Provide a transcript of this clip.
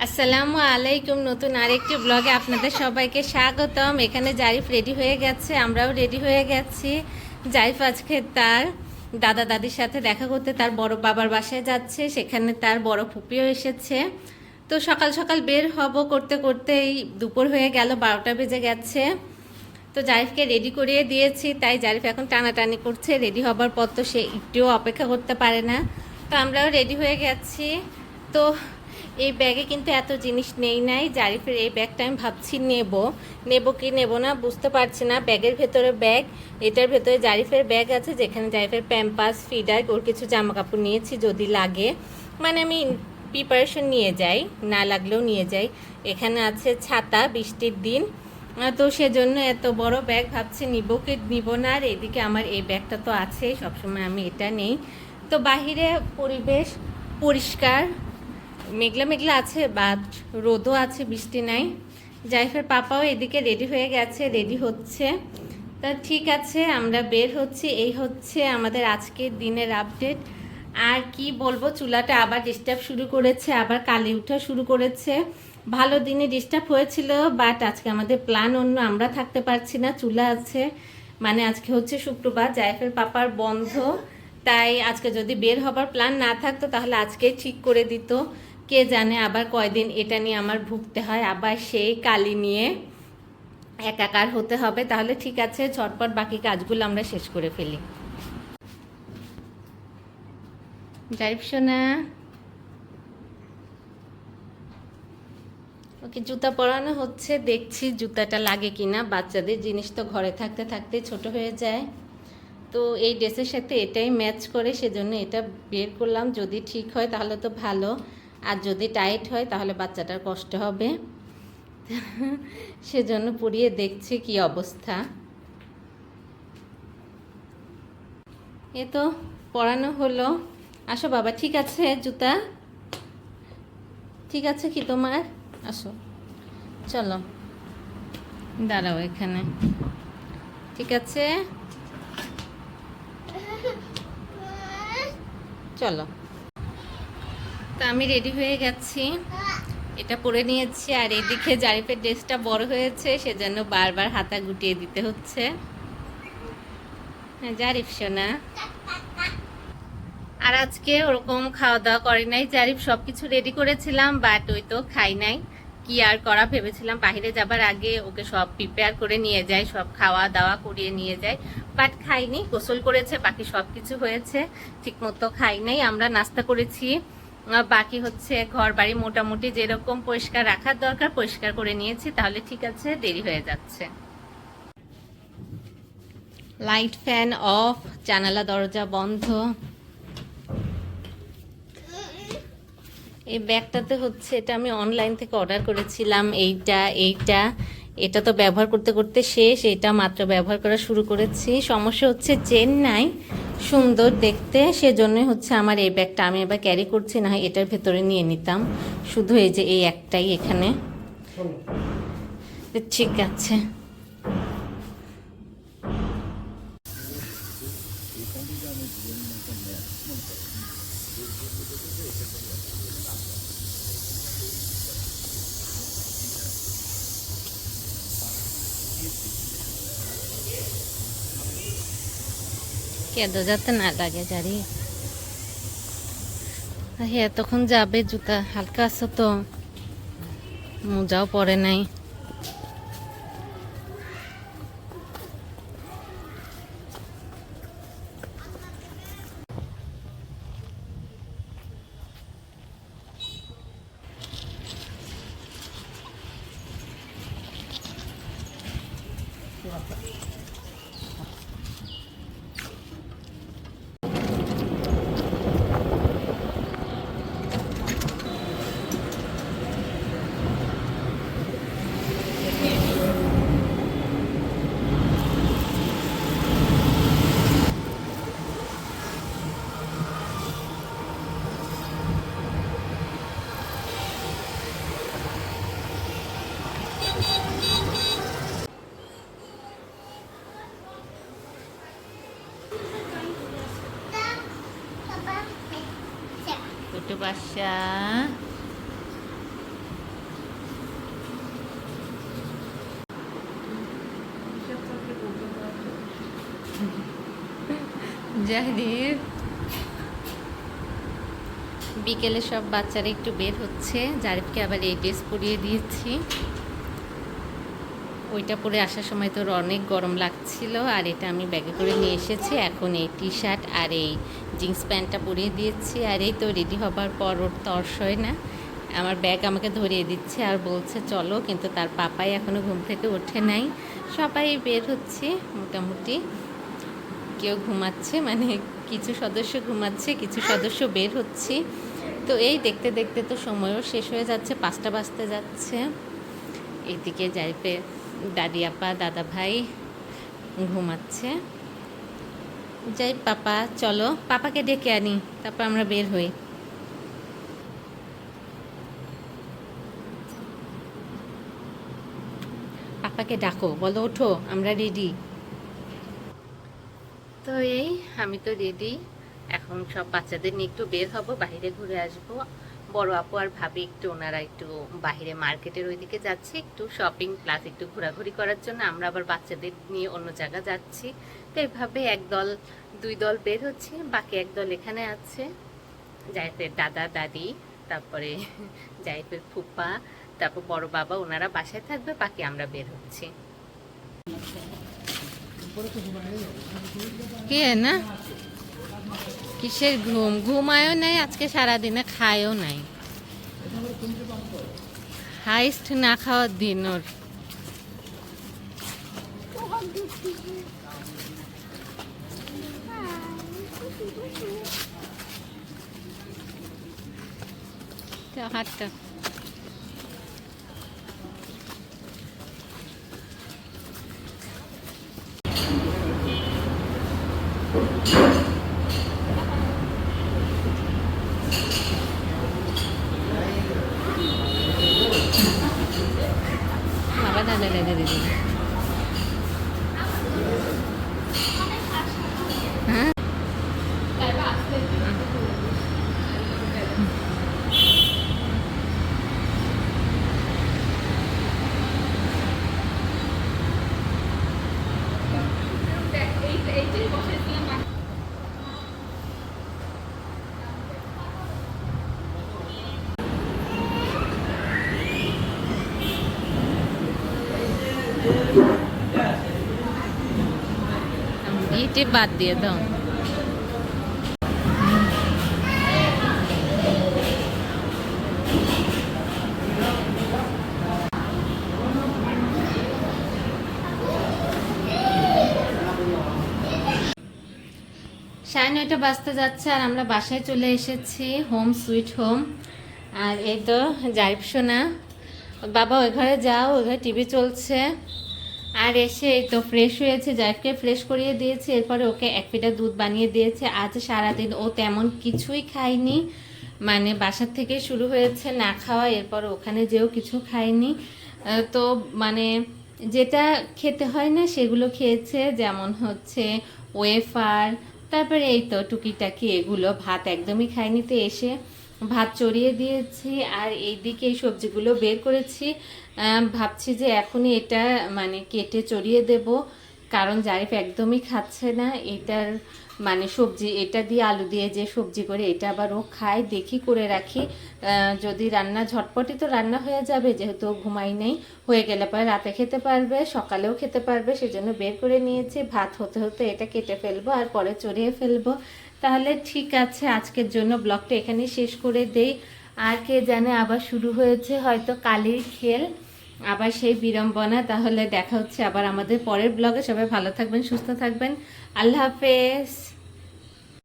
আসসালামু আলাইকুম। নতুন আরেকটি ব্লগে আপনাদের সবাইকে স্বাগতম। এখানে জারিফ রেডি হয়ে গেছে, আমরাও রেডি হয়ে গেছি। জারিফ আজকে তার দাদা দাদির সাথে দেখা করতে তার বড় বাবার বাসায় যাচ্ছে, সেখানে তার বড় ফুপিও এসেছে। তো সকাল সকাল বের হব করতে করতে এই দুপুর হয়ে গেল, 12টা বেজে গেছে। তো জারিফকে রেডি করিয়ে দিয়েছি, তাই জারিফ এখন টানাটানি করছে। রেডি হবার পর তো সে একটুও অপেক্ষা করতে পারে না। তো আমরাও রেডি হয়ে গেছি। তো এই ব্যাগে কিন্তু এত জিনিস নেই নাই। জারিফের এই ব্যাগটা আমি ভাবছি নেব কি নেব না বুঝতে পারছি না। ব্যাগের ভেতরে ব্যাগ, এটার ভেতরে জারিফের ব্যাগ আছে, যেখানে জারিফের প্যাম্পাস, ফিডার, ওর কিছু জামা কাপড় নিয়েছি যদি লাগে, মানে আমি প্রিপারেশন নিয়ে যাই, না লাগলেও নিয়ে যাই। এখানে আছে ছাতা, বৃষ্টির দিন, তো সেজন্য এত বড় ব্যাগ ভাবছি নিব কি নিব না। আর এদিকে আমার এই ব্যাগটা তো আছেই, সবসময় আমি এটা নেই। তো বাহিরে পরিবেশ পরিষ্কার, মেঘলা মেঘলা আছে, বাট রোদও আছে, বৃষ্টি নাই। জাইফের পাপাও এদিকে রেডি হয়ে গেছে, রেডি হচ্ছে। তা ঠিক আছে, আমরা বের হচ্ছি। এই হচ্ছে আমাদের আজকের দিনের আপডেট। আর কি বলবো, চুলাটা আবার ডিস্টার্ব শুরু করেছে, আবার কালি উঠা শুরু করেছে। ভালো দিনে ডিস্টার্ব হয়েছিল, বাট আজকে আমাদের প্ল্যান অন্য, আমরা থাকতে পারছি না, চুলা আছে। মানে আজকে হচ্ছে শুক্রবার, জাইফের পাপার বন্ধ, তাই আজকে যদি বের হবার প্ল্যান না থাকতো তাহলে আজকেই ঠিক করে দিত। কে জানে আবার কয়দিন এটা নিয়ে আমার ভুগতে হয়, আবার সেই কালি নিয়ে একাকার হতে হবে। তাহলে ঠিক আছে, ঝটপট বাকি কাজগুলো আমরা শেষ করে ফেলি। জারিফ সোনা, ওকে জুতা পরানো হচ্ছে, দেখছি জুতাটা লাগে কিনা। বাচ্চাদের জিনিস তো ঘরে থাকতে থাকতে ছোট হয়ে যায়, তো এই ড্রেসের সাথে এটাই ম্যাচ করে, সেজন্য এটা বের করলাম। যদি ঠিক হয় তাহলে তো ভালো, আর যদি টাইট হয় তাহলে বাচ্চাটার কষ্ট হবে। সেজন্য পরিয়ে দেখছি কি অবস্থা। এ তো পরানো হলো। আসো বাবা, ঠিক আছে জুতা ঠিক আছে কি তোমার? আসো, চলো দাঁড়াও এখানে, ঠিক আছে চলো। তো আমি রেডি হয়ে গেছি, এটা পরে নিয়েছি। আর এদিকে জারিফের ড্রেসটা বড় হয়েছে, সেজন্য বারবার হাতা গুটিয়ে দিতে হচ্ছে। হ্যাঁ জারিফ সোনা, আর আজকে ওরকম খাওয়া দাওয়া করে নাই জারিফ। সব কিছু রেডি করেছিলাম, বাট ওই তো খাই নাই। কি আর করা, ভেবেছিলাম বাহিরে যাবার আগে ওকে সব প্রিপেয়ার করে নিয়ে যায়, সব খাওয়া দাওয়া করিয়ে নিয়ে যায়, বাট খাইনি। গোসল করেছে, বাকি সব কিছু হয়েছে, ঠিক মতো খাই নাই। আমরা নাস্তা করেছি, বাকি হচ্ছে ঘর বাড়ি মোটামুটি যেরকম পরিষ্কার রাখার দরকার পরিষ্কার করে নিয়েছি। তাহলে ঠিক আছে, দেরি হয়ে যাচ্ছে। লাইট ফ্যান অফ, জানালা দরজা বন্ধ। এই ব্যাগটাতে হচ্ছে, এটা আমি অনলাইন থেকে অর্ডার করেছিলাম। এটা তো ব্যবহার করতে করতে শেষ, এটা মাত্র ব্যবহার করা শুরু করেছি। সমস্যা হচ্ছে চেন নাই, সুন্দর দেখতে, সেজন্যই হচ্ছে আমার এই ব্যাগটা আমি এবার ক্যারি করছি। না এটার ভেতরে নিয়ে নিতাম, শুধু এই যে এই একটাই এখানে। ঠিক আছে, কেঁদো যাতে না লাগে জারি। এতক্ষণ যাবে, জুতা হালকা আছে তো, মোজাও পরে নাই। ছোট বাচ্চা, জারিফ বিকেলে সব বাচ্চারা একটু বের হচ্ছে, জারিফকে আবার এই ড্রেস পরিয়ে দিয়েছি। ওইটা পরে আসার সময় তোর অনেক গরম লাগছিল, আর এটা আমি ব্যাগে করে নিয়ে এসেছি। এখন এই টি শার্ট আর এই জিন্স প্যান্টটা পরিয়ে দিয়েছি। আর এই তো রেডি হবার পর ওর তর্স হয় না, আমার ব্যাগ আমাকে ধরিয়ে দিচ্ছে আর বলছে চলো, কিন্তু তার পাপাই এখনও ঘুম থেকে ওঠে নাই। সবাই বের হচ্ছে মোটামুটি, কেউ ঘুমাচ্ছে, মানে কিছু সদস্য ঘুমাচ্ছে, কিছু সদস্য বের হচ্ছে। তো এই দেখতে দেখতে তো সময়ও শেষ হয়ে যাচ্ছে, 5টা বাজতে যাচ্ছে। এইদিকে জারিফের দাদি আপা দাদা ভাই ঘুমাচ্ছে। যাই পাপা, চলো পাপাকে ডেকে আনি, তারপর আমরা বের হই। পাপাকে ডাকো, বলো ওঠো, আমরা রেডি। তো এই আমি তো রেডি, এখন সব বাচ্চাদের নিয়ে একটু বের হব, বাইরে ঘুরে আসব। বড় আপু আর ভাবি একটু, ওনারা একটু বাইরে মার্কেটের ওইদিকে যাচ্ছে, একটু শপিং প্লাস একটু ঘোরাঘুরি করার জন্য। আমরা আবার বাচ্চাদের নিয়ে অন্য জায়গা যাচ্ছি। তো এইভাবে একদল 2 দল বের হচ্ছে, বাকি একদল এখানে আছে। জাইফের দাদা দাদি, তারপরে জাইফের ফুপা, তারপর বড় বাবা, ওনারা বাসায় থাকবে, বাকি আমরা বের হচ্ছি। কে না কিসের ঘুম, ঘুমায়ও নাই আজকে, সারাদিনে খায়ও নাই, হাইস্ট না খাওয়ার দিন ওর। হাতটা বাবা দাদা লেগে দিদি। হ্যাঁ ইটে বাদ দিয়ে দাও। সাড়ে 9টা বাজতে যাচ্ছে, আর আমরা বাসায় চলে এসেছি, হোম সুইট হোম। আর এই তো জারিফ সোনা, বাবা ওই ঘরে যাও, ওই ঘরে টিভি চলছে। আর এসে এই তো ফ্রেশ হয়েছে, জারিফকে ফ্রেশ করিয়ে দিয়েছি, এরপরে ওকে 1 লিটার দুধ বানিয়ে দিয়েছে। আজ সারাদিন ও তেমন কিছুই খায়নি, মানে বাসার থেকে শুরু হয়েছে না খাওয়া, এরপর ওখানে যেও কিছু খায়নি। তো মানে যেটা খেতে হয় না সেগুলো খেয়েছে, যেমন হচ্ছে ওয়েফার, তারপরে এই তো টুকিটাকি এগুলো। ভাত একদমই খায়নি, তো এসে ভাত চড়িয়ে দিয়েছি। আর এইদিকে এই সবজিগুলো বের করেছি, ভাবছি যে এখনই এটা মানে কেটে চড়িয়ে দেব, কারণ জারিফ একদমই খাচ্ছে না এটার মানে সবজি, এটা দিয়ে আলু দিয়ে যে সবজি করে এটা আবার ও খায়, দেখি করে রাখি। যদি রান্না ঝটপটি তো রান্না হয়ে যাবে, যেহেতু ঘুমাই নেই, হয়ে গেলে পরে রাতে খেতে পারবে, সকালেও খেতে পারবে, সেজন্য বের করে নিয়েছি। ভাত হতে হতে এটা কেটে ফেলবো আর পরে চড়িয়ে ফেলবো। তাহলে ঠিক আছে, আজকের জন্য ব্লগটা এখানেই শেষ করে দেই। আর কে জানে আবার শুরু হয়েছে হয়তো কালির খেল, আবার সেই বিড়ম্বনা। তাহলে দেখা হচ্ছে আবার আমাদের পরের ব্লগে। সবাই ভালো থাকবেন, সুস্থ থাকবেন, আল্লাহ হাফেজ।